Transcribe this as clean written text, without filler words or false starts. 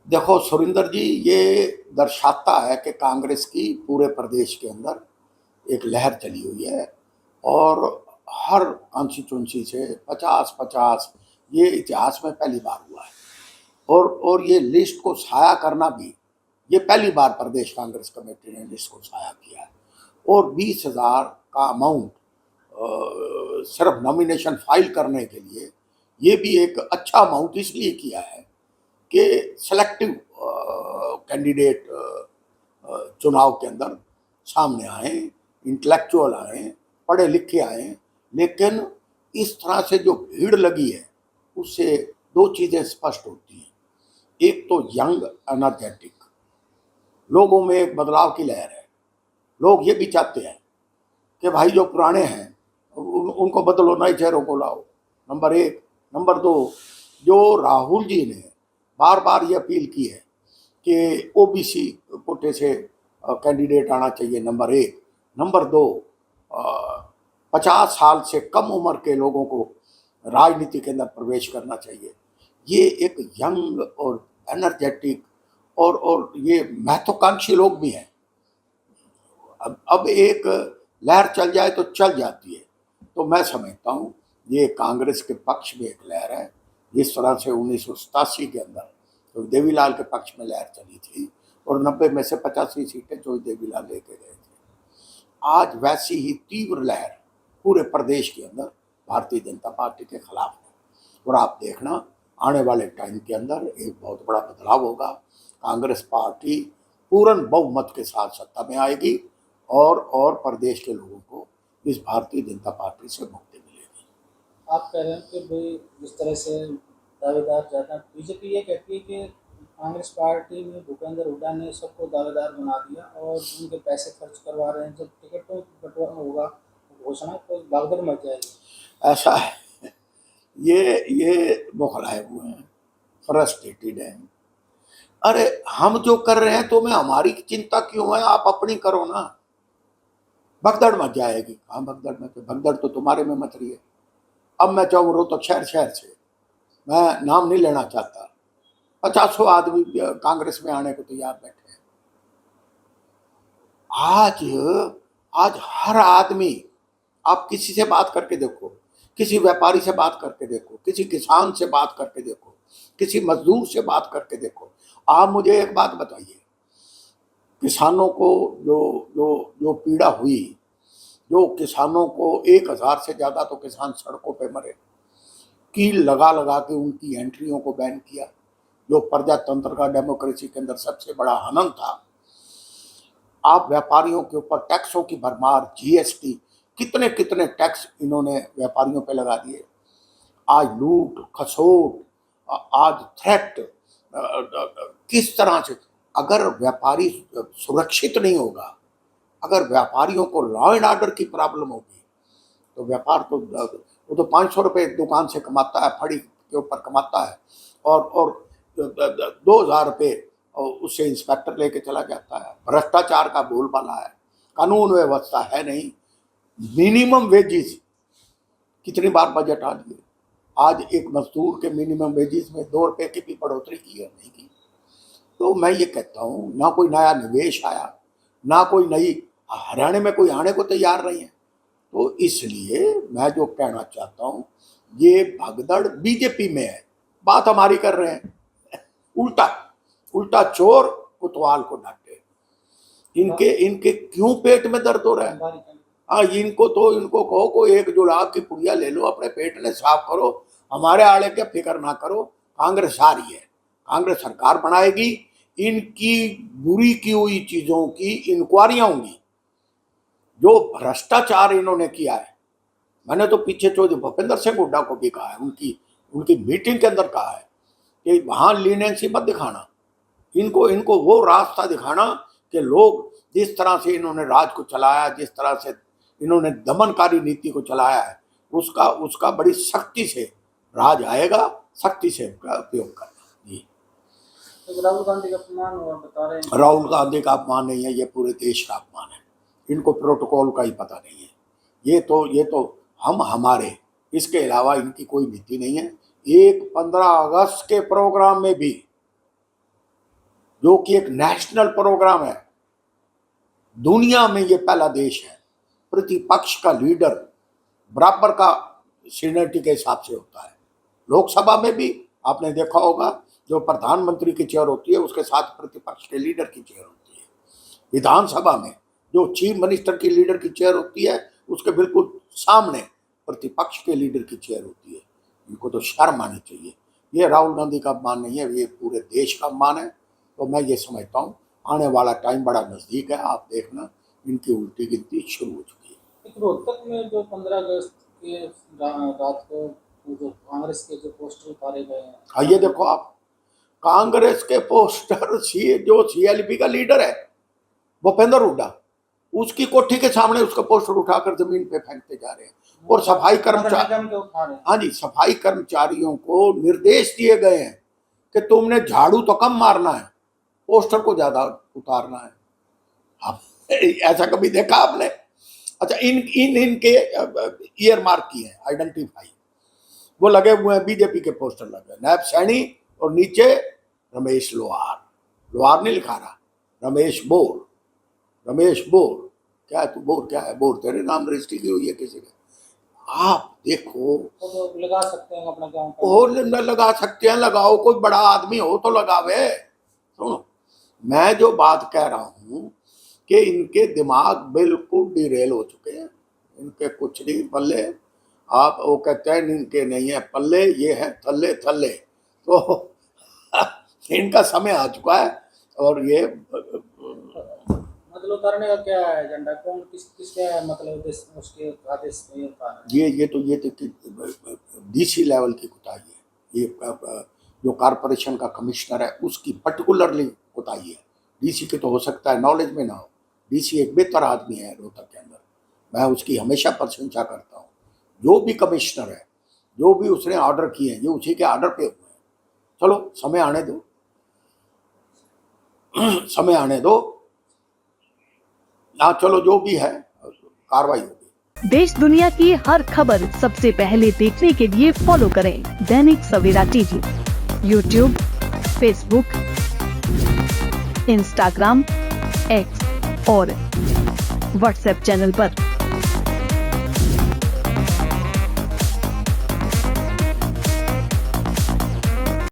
देखो सुरिंदर जी, ये दर्शाता है कि कांग्रेस की पूरे प्रदेश के अंदर एक लहर चली हुई है और हर कॉन्स्टिट्यूंसी से 50-50 ये इतिहास में पहली बार हुआ है। और ये लिस्ट को साया करना भी ये पहली बार प्रदेश कांग्रेस कमेटी ने लिस्ट को साया किया है। और 20,000 का अमाउंट सिर्फ नॉमिनेशन फाइल करने के लिए, ये भी एक अच्छा अमाउंट इसलिए किया है कि सेलेक्टिव कैंडिडेट चुनाव के अंदर सामने आए, इंटेलेक्चुअल आए, पढ़े लिखे आए। लेकिन इस तरह से जो भीड़ लगी है उससे दो चीज़ें स्पष्ट होती हैं। एक तो यंग एनर्जेटिक लोगों में एक बदलाव की लहर है। लोग ये भी चाहते हैं कि भाई जो पुराने हैं उनको बदलो, नए चेहरों को लाओ, नंबर एक। नंबर दो, जो राहुल जी ने बार बार ये अपील की है कि ओबीसी कोटे से कैंडिडेट आना चाहिए, नंबर एक। नंबर दो, 50 साल से कम उम्र के लोगों को राजनीति के अंदर प्रवेश करना चाहिए। ये एक यंग और एनर्जेटिक और ये महत्वाकांक्षी लोग भी हैं। अब एक लहर चल जाए तो चल जाती है। तो मैं समझता हूँ ये कांग्रेस के पक्ष में एक लहर है। जिस तरह से 1987 के अंदर तो देवीलाल के पक्ष में लहर चली थी और 90 में से 85 सीटें जो देवीलाल लेके गए थे, आज वैसी ही तीव्र लहर पूरे प्रदेश के अंदर भारतीय जनता पार्टी के खिलाफ है। और आप देखना आने वाले टाइम के अंदर एक बहुत बड़ा बदलाव होगा। कांग्रेस पार्टी पूर्ण बहुमत के साथ सत्ता में आएगी और प्रदेश के लोगों को इस भारतीय जनता पार्टी से मुक्ति मिलेगी। आप कह रहे हैं कि भाई जिस तरह से दावेदार ज़्यादा बीजेपी ये कहती है कि कांग्रेस पार्टी में भूपेंद्र हुड्डा ने सबको दावेदार बना दिया और उनके पैसे खर्च करवा रहे हैं। जब टिकटों बंटवारा होगा घोषणा तो भागदौड़ मच जाएगी। ऐसा है, ये बौखलाए हुए हैं, फ्रस्ट्रेटेड हैं। अरे हम जो कर रहे हैं तो मैं हमारी चिंता क्यों है? आप अपनी करो ना। भगदड़ मच जाएगी। हाँ, भगदड़ में भगदड़ तो तुम्हारे में मच रही है। अब मैं चाहूँ रो तो शहर शहर से, मैं नाम नहीं लेना चाहता, 50 आदमी कांग्रेस में आने को तैयार बैठे हैं। आज आज हर आदमी, आप किसी से बात करके देखो, किसी व्यापारी से बात करके देखो, किसी किसान से बात करके देखो, किसी मजदूर से बात करके देखो। आप मुझे एक बात बताइए, किसानों को जो जो जो पीड़ा हुई, जो किसानों को 1,000 से ज़्यादा तो किसान सड़कों पे मरे, कील लगा लगा के उनकी एंट्रियों को बैन किया, जो प्रजातंत्र का डेमोक्रेसी के अंदर सबसे बड़ा हनन था। आप व्यापारियों के ऊपर टैक्सों की भरमार, जीएसटी, कितने कितने टैक्स इन्होंने व्यापारियों पे लगा दिए। आज लूट खसोट, आज थ्रेट, किस तरह से, अगर व्यापारी सुरक्षित नहीं होगा, अगर व्यापारियों को लॉ एंड ऑर्डर की प्रॉब्लम होगी तो व्यापार तो वो तो 500 रुपये दुकान से कमाता है, फड़ी के ऊपर कमाता है, और 2,000 रुपये उससे इंस्पेक्टर लेके चला जाता है। भ्रष्टाचार का बोलबाला है, कानून व्यवस्था है नहीं। मिनिमम वेजेस कितनी बार बजट आ दिए। आज एक मजदूर के मिनिमम वेजेस में 2 रुपये की भी बढ़ोतरी की है, नहीं की। तो मैं ये कहता हूँ, ना कोई नया निवेश आया, ना कोई नई, हरियाणा में कोई आने को तैयार नहीं है। तो इसलिए मैं जो कहना चाहता हूँ, ये भगदड़ बीजेपी में है, बात हमारी कर रहे हैं। उल्टा उल्टा चोर कोतवाल को डांटे। इनके इनके क्यों पेट में दर्द हो रहा है? हाँ, इनको कहो कोई 1 जुलाब की पुड़िया ले लो, अपने पेट ने साफ करो, हमारे आड़े के फिक्र ना करो। कांग्रेस आ रही है, कांग्रेस सरकार बनाएगी, इनकी बुरी की हुई चीजों की इंक्वायरियां होंगी। जो भ्रष्टाचार इन्होंने किया है, मैंने तो पीछे चौधरी भूपेंद्र सिंह हुड्डा को भी कहा है, उनकी उनकी मीटिंग के अंदर कहा है कि वहां लीनेंसी मत दिखाना, इनको इनको वो रास्ता दिखाना कि लोग जिस तरह से इन्होंने राज को चलाया, जिस तरह से इन्होंने दमनकारी नीति को चलाया है, उसका उसका बड़ी सख्ती से राज आएगा, सख्ती से उसका उपयोग करना। जी, तो राहुल गांधी का अपमान हुआ बता रहे हैं। राहुल गांधी का अपमान नहीं है, ये पूरे देश का अपमान है। इनको प्रोटोकॉल का ही पता नहीं है। ये तो हम हमारे, इसके अलावा इनकी कोई नीति नहीं है। एक 15 अगस्त के प्रोग्राम में भी जो कि एक नेशनल प्रोग्राम है। दुनिया में ये पहला देश है प्रतिपक्ष का लीडर बराबर का सीनियरिटी के हिसाब से होता है। लोकसभा में भी आपने देखा होगा, जो प्रधानमंत्री की चेयर होती है उसके साथ प्रतिपक्ष के लीडर की चेयर होती है। विधानसभा में जो चीफ मिनिस्टर की लीडर की चेयर होती है उसके बिल्कुल सामने प्रतिपक्ष के लीडर की चेयर होती है। इनको तो शर्म आनी चाहिए। ये राहुल गांधी का अपमान नहीं है, ये पूरे देश का अपमान है। तो मैं ये समझता हूँ आने वाला टाइम बड़ा नज़दीक है। आप देखना इनकी उल्टी गिनती शुरू हो चुकी है। एक रोहतक में जो 15 अगस्त के रात को जो कांग्रेस के जो पोस्टर उतारे गए हैं, हाँ ये देखो आप, कांग्रेस के पोस्टर जो CLP का लीडर है भूपेंद्र हुड्डा, उसकी कोठी के सामने उसका पोस्टर उठाकर जमीन पे फेंकते जा रहे हैं। और सफाई कर्मचारी, हाँ जी, सफाई कर्मचारियों को निर्देश दिए गए हैं कि तुमने झाड़ू तो कम मारना है, पोस्टर को ज्यादा उतारना है। आप ऐसा कभी देखा आपने? अच्छा, इनके ईयर मार्क की है, आइडेंटिफाई वो लगे हुए हैं, बीजेपी के पोस्टर लगे, नायब सैनी और नीचे रमेश लोहार नहीं लिखा रहा, रमेश बोर। क्या है तू बोर? क्या है बोर? तेरे नाम रजिस्ट्री की हुई है किसी ने? आप देखो, तो लगा सकते हैं अपना काम और लगा सकते हैं, लगाओ, कोई बड़ा आदमी हो तो लगावे। सुनो, मैं जो बात कह रहा हूं कि इनके दिमाग बिल्कुल डिरेल हो चुके हैं। इनके कुछ नहीं पल्ले। आप वो कहते हैं इनके नहीं है पल्ले, ये है थल्ले थल्ले। तो इनका समय आ चुका है। और ये मतलब उतारने का क्या है एजेंडा, कौन किसका मतलब उसके आदेश में उतारना है? ये तो DC लेवल की कुताही है। ये जो कॉरपोरेशन का कमिश्नर है उसकी पर्टिकुलरली कुताही है। DC के तो हो सकता है नॉलेज में ना हो। DC एक बेहतर आदमी है रोहतक के अंदर, मैं उसकी हमेशा प्रशंसा करता हूँ। जो भी कमिश्नर है, जो भी उसने ऑर्डर किए हैं, ये उसी के ऑर्डर पे हुए हैं। चलो समय आने दो, समय आने दो ना। चलो जो भी है कार्रवाई होगी। देश दुनिया की हर खबर सबसे पहले देखने के लिए फॉलो करें Dainik Savera TV, YouTube, Facebook, Instagram, X और व्हाट्सएप चैनल पर।